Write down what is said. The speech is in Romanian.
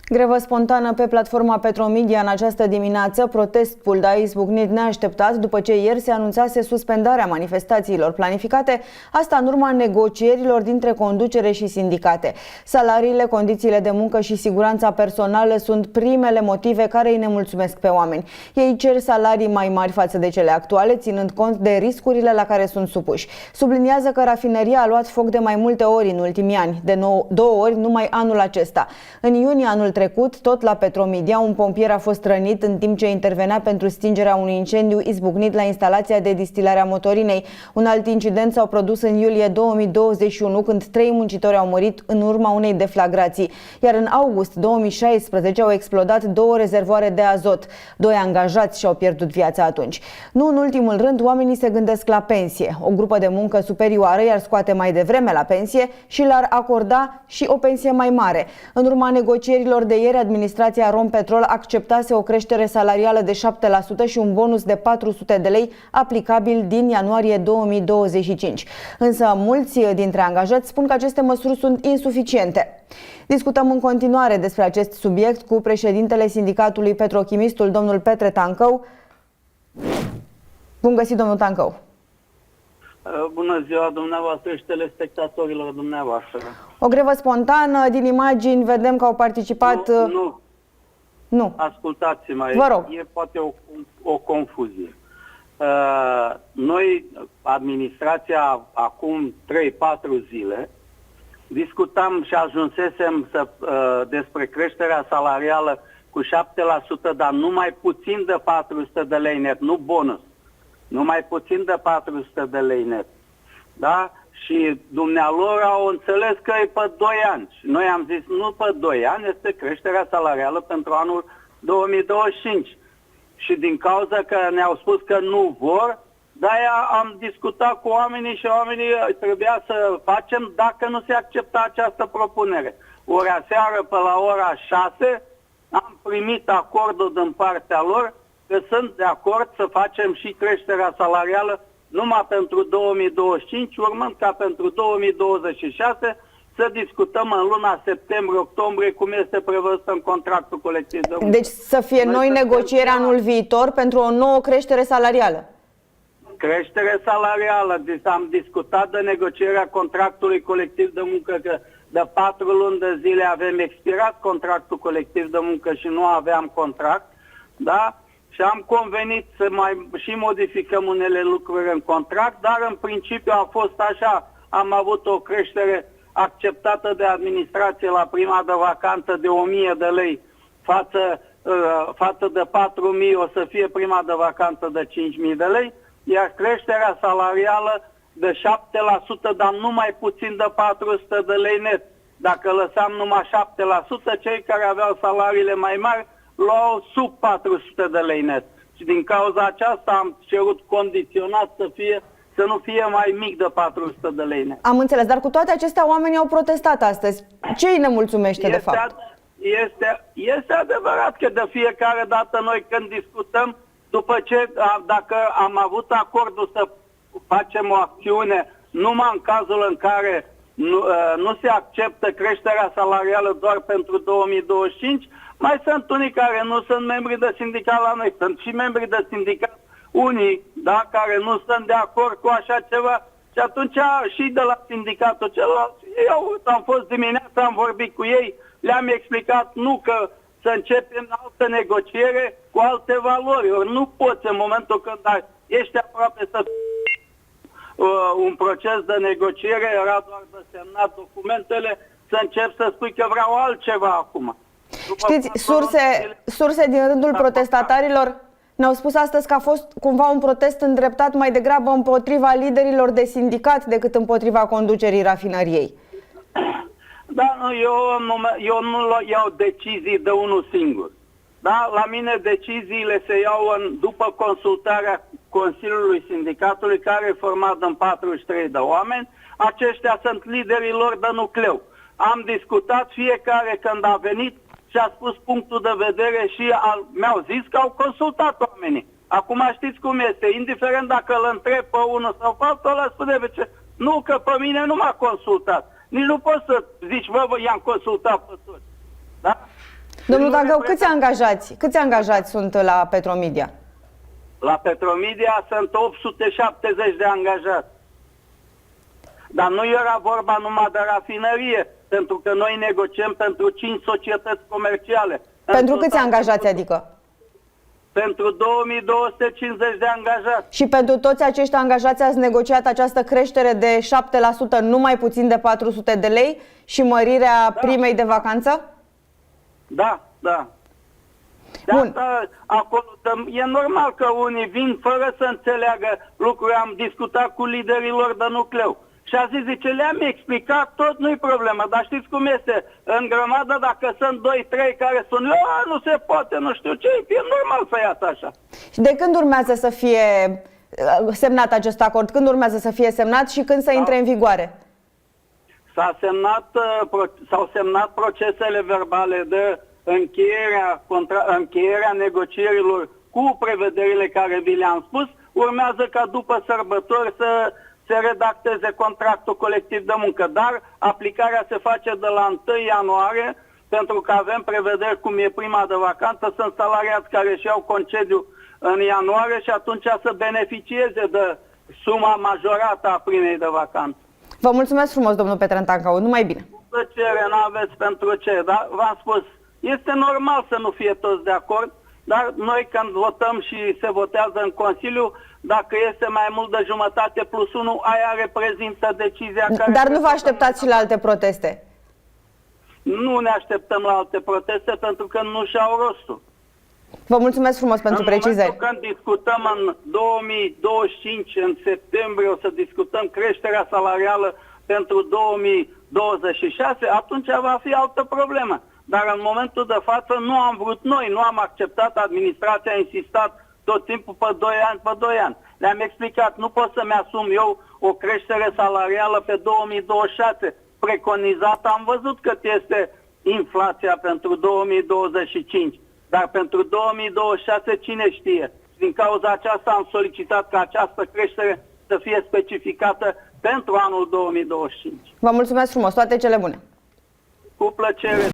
Grevă spontană pe platforma Petromedia în această dimineață. Protestul a izbucnit neașteptat după ce ieri se anunțase suspendarea manifestațiilor planificate, asta în urma negocierilor dintre conducere și sindicate. Salariile, condițiile de muncă și siguranța personală sunt primele motive care îi nemulțumesc pe oameni. Ei cer salarii mai mari față de cele actuale, ținând cont de riscurile la care sunt supuși. Subliniază că rafineria a luat foc de mai multe ori în ultimii ani, de 2 ori numai anul acesta. În iunie anul trecut, tot la Petromedia, un pompier a fost rănit în timp ce intervenea pentru stingerea unui incendiu izbucnit la instalația de distilare a motorinei. Un alt incident s-a produs în iulie 2021, când 3 muncitori au murit în urma unei deflagrații. Iar în august 2016 au explodat 2 rezervoare de azot. 2 angajați și-au pierdut viața atunci. Nu în ultimul rând, oamenii se gândesc la pensie. O grupă de muncă superioară i-ar scoate mai devreme la pensie și le-ar acorda și o pensie mai mare. În urma negocierilor de ieri, administrația Rompetrol acceptase o creștere salarială de 7% și un bonus de 400 de lei aplicabil din ianuarie 2025. Însă mulți dintre angajați spun că aceste măsuri sunt insuficiente. Discutăm în continuare despre acest subiect cu președintele Sindicatului Petrochimistul, domnul Petre Tancău. Bun găsit, domnul Tancău! Bună ziua dumneavoastră și telespectatorilor dumneavoastră. O grevă spontană, din imagini vedem că au participat... Nu. Ascultați-mă, vă rog. E poate o confuzie. Noi, administrația, acum 3-4 zile, discutam și ajunsesem despre creșterea salarială cu 7%, dar numai puțin de 400 de lei net, nu bonus. Numai puțin de 400 de lei net. Da? Și dumnealor au înțeles că e pe 2 ani. Și noi am zis, nu pe 2 ani, este creșterea salarială pentru anul 2025. Și din cauza că ne-au spus că nu vor, de-aia am discutat cu oamenii și oamenii trebuia să facem dacă nu se accepta această propunere. Ori aseară, pe la ora 6, am primit acordul din partea lor că sunt de acord să facem și creșterea salarială numai pentru 2025, urmând ca pentru 2026 să discutăm în luna septembrie-octombrie, cum este prevăzut în contractul colectiv de muncă. Deci să fie noi negocieri anul viitor pentru o nouă creștere salarială. Creștere salarială. Deci am discutat de negocierea contractului colectiv de muncă, că de 4 luni de zile avem expirat contractul colectiv de muncă și nu aveam contract, da? Și am convenit să mai și modificăm unele lucruri în contract, dar în principiu a fost așa. Am avut o creștere acceptată de administrație la prima de vacanță de 1000 de lei față de 4000, o să fie prima de vacanță de 5000 de lei, iar creșterea salarială de 7%, dar nu mai puțin de 400 de lei net. Dacă lăsam numai 7%, cei care aveau salariile mai mari luau sub 400 de lei net. Și din cauza aceasta am cerut condiționat să nu fie mai mic de 400 de lei net. Am înțeles, dar cu toate acestea oamenii au protestat astăzi. Ce îi nemulțumește de fapt? Este adevărat că de fiecare dată noi când discutăm, după ce, dacă am avut acordul să facem o acțiune numai în cazul în care nu se acceptă creșterea salarială doar pentru 2025, mai sunt unii care nu sunt membri de sindicat la noi, sunt și membri de sindicat unii, da, care nu sunt de acord cu așa ceva. Și atunci și de la sindicatul celălalt, eu am fost dimineața, am vorbit cu ei, le-am explicat nu că să începem altă negociere cu alte valori. Ori nu poți în momentul când ești aproape să un proces de negociere, era doar de semnat documentele, să încep să spui că vreau altceva acum. Știți, surse din rândul protestatarilor ne-au spus astăzi că a fost cumva un protest îndreptat mai degrabă împotriva liderilor de sindicat decât împotriva conducerii rafinăriei. Da, eu nu iau decizii de unul singur. Da? La mine deciziile se iau după consultarea Consiliului Sindicatului, care e format din 43 de oameni. Aceștia sunt liderii lor de nucleu. Am discutat fiecare când a venit și a spus punctul de vedere și mi-au zis că au consultat oamenii. Acum știți cum este, indiferent dacă îl întreb pe unul sau pe altul, ăla spune de ce. Nu, că pe mine nu m-a consultat. Nici nu poți să zici, i-am consultat pe toți. Da? Domnul Tangău, câți angajați sunt la Petromedia? La Petromedia sunt 870 de angajați. Dar nu era vorba numai de rafinărie, pentru că noi negociem pentru 5 societăți comerciale. Pentru câți angajați, adică? Pentru 2250 de angajați. Și pentru toți acești angajați ați negociat această creștere de 7%, nu mai puțin de 400 de lei și mărirea primei de vacanță? Da, da. De Bun. asta acolo e normal că unii vin fără să înțeleagă lucruri. Am discutat cu liderilor de nucleu. Și a zis, zice, le-am explicat, tot nu-i problemă, dar știți cum este? În grămadă, dacă sunt 2-3 care sunt, nu se poate, nu știu ce, e normal să iasă așa. Și de când urmează să fie semnat acest acord? Când urmează să fie semnat și când să intre în vigoare? S-au semnat procesele verbale de încheierea negocierilor cu prevederile care vi le-am spus. Urmează ca după sărbători să se redacteze contractul colectiv de muncă, dar aplicarea se face de la 1 ianuarie, pentru că avem prevederi cum e prima de vacanță, sunt salariați care își iau concediu în ianuarie și atunci să beneficieze de suma majorată a primei de vacanță. Vă mulțumesc frumos, domnul Petran Tangău, numai bine. Cu plăcere, n-aveți pentru ce, dar v-am spus, este normal să nu fie toți de acord, dar noi când votăm și se votează în Consiliu, dacă este mai mult de jumătate plus 1, aia reprezintă decizia care... Dar nu vă așteptați și la alte proteste? Nu ne așteptăm la alte proteste pentru că nu și-au rostul. Vă mulțumesc frumos pentru precizări. În momentul când discutăm în 2025, în septembrie, o să discutăm creșterea salarială pentru 2026, atunci va fi altă problemă. Dar în momentul de față nu am vrut noi, nu am acceptat, administrația a insistat tot timpul pe 2 ani, pe 2 ani. Le-am explicat, nu pot să-mi asum eu o creștere salarială pe 2026 preconizată. Am văzut cât este inflația pentru 2025, dar pentru 2026 cine știe. Din cauza aceasta am solicitat ca această creștere să fie specificată pentru anul 2025. Vă mulțumesc frumos, toate cele bune! Cu plăcere!